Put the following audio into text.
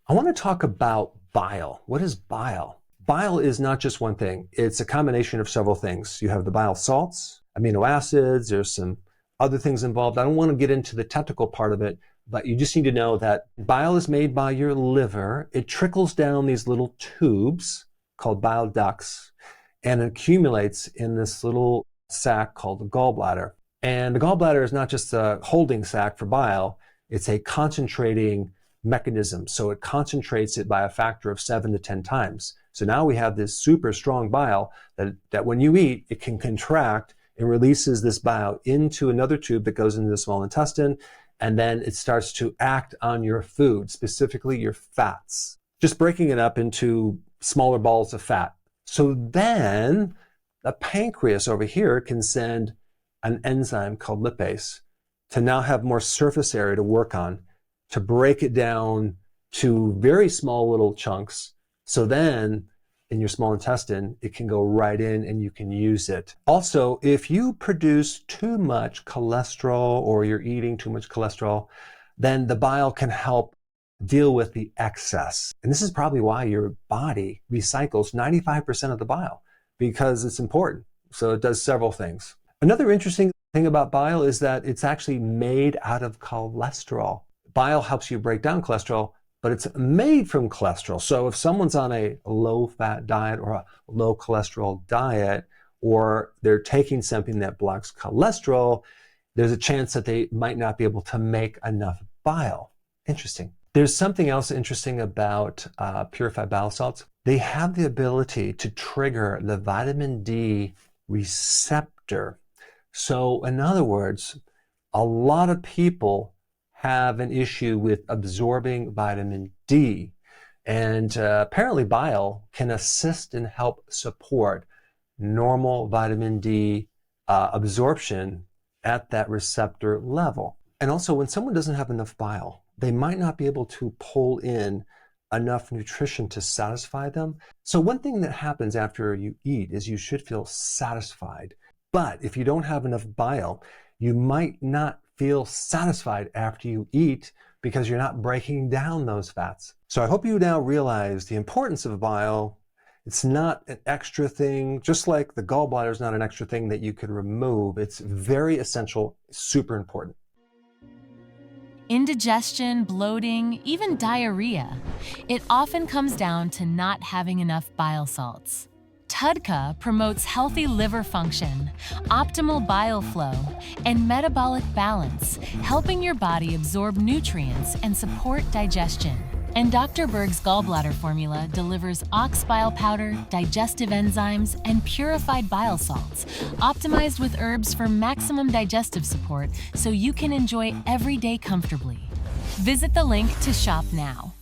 I want to talk about bile. What is bile? Bile is not just one thing. It's a combination of several things. You have the bile salts, amino acids, there's some other things involved. I don't want to get into the technical part of it, but you just need to know that bile is made by your liver. It trickles down these little tubes called bile ducts and accumulates in this little sac called the gallbladder. And the gallbladder is not just a holding sac for bile, it's a concentrating mechanism. So it concentrates it by a factor of 7 to 10 times. So now we have this super strong bile that when you eat, it can contract and releases this bile into another tube that goes into the small intestine. And then it starts to act on your food, specifically your fats, just breaking it up into smaller balls of fat. So then the pancreas over here can send an enzyme called lipase to now have more surface area to work on, to break it down to very small little chunks. So then in your small intestine, it can go right in and you can use it. Also, if you produce too much cholesterol or you're eating too much cholesterol, then the bile can help deal with the excess. And this is probably why your body recycles 95% of the bile, because it's important. So it does several things. Another interesting thing about bile is that it's actually made out of cholesterol. Bile helps you break down cholesterol, but it's made from cholesterol. So if someone's on a low-fat diet or a low cholesterol diet, or they're taking something that blocks cholesterol, there's a chance that they might not be able to make enough bile. Interesting. There's something else interesting about purified bile salts. They have the ability to trigger the vitamin D receptor. So in other words, a lot of people have an issue with absorbing vitamin D. And apparently bile can assist and help support normal vitamin D absorption at that receptor level. And also when someone doesn't have enough bile, they might not be able to pull in enough nutrition to satisfy them. So one thing that happens after you eat is you should feel satisfied. But if you don't have enough bile, you might not feel satisfied after you eat because you're not breaking down those fats. So I hope you now realize the importance of bile. It's not an extra thing, just like the gallbladder is not an extra thing that you could remove. It's very essential, super important. Indigestion, bloating, even diarrhea. It often comes down to not having enough bile salts. TUDCA promotes healthy liver function, optimal bile flow, and metabolic balance, helping your body absorb nutrients and support digestion. And Dr. Berg's gallbladder formula delivers ox bile powder, digestive enzymes, and purified bile salts, optimized with herbs for maximum digestive support so you can enjoy every day comfortably. Visit the link to shop now.